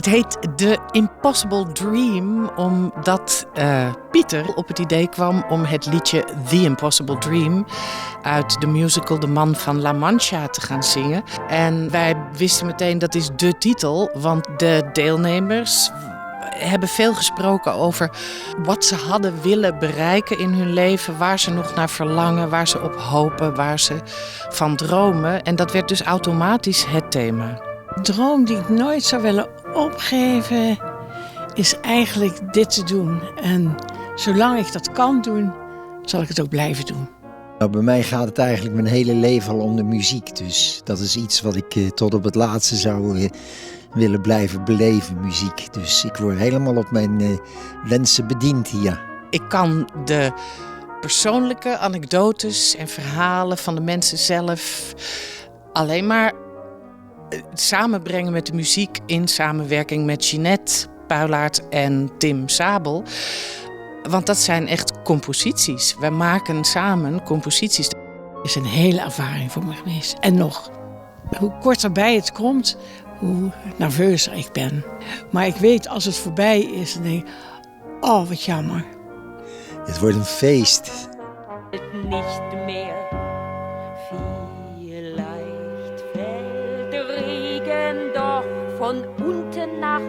Het heet The Impossible Dream omdat Pieter op het idee kwam om het liedje The Impossible Dream uit de musical De Man van La Mancha te gaan zingen. En wij wisten meteen dat is de titel, want de deelnemers hebben veel gesproken over wat ze hadden willen bereiken in hun leven, waar ze nog naar verlangen, waar ze op hopen, waar ze van dromen. En dat werd dus automatisch het thema. De droom die ik nooit zou willen opgeven is eigenlijk dit te doen. En zolang ik dat kan doen, zal ik het ook blijven doen. Nou, bij mij gaat het eigenlijk mijn hele leven al om de muziek. Dus dat is iets wat ik tot op het laatste zou willen blijven beleven, muziek. Dus ik word helemaal op mijn wensen bediend hier. Ik kan de persoonlijke anekdotes en verhalen van de mensen zelf alleen maar samenbrengen met de muziek in samenwerking met Jeanette Puilaert en Tim Sabel. Want dat zijn echt composities. Wij maken samen composities. Het is een hele ervaring voor me geweest. En nog, hoe korter bij het komt, hoe nerveuzer ik ben. Maar ik weet, als het voorbij is, dan denk ik, oh, wat jammer. Het wordt een feest. Nicht mehr. Vielleicht fällt der Regen doch von unten nach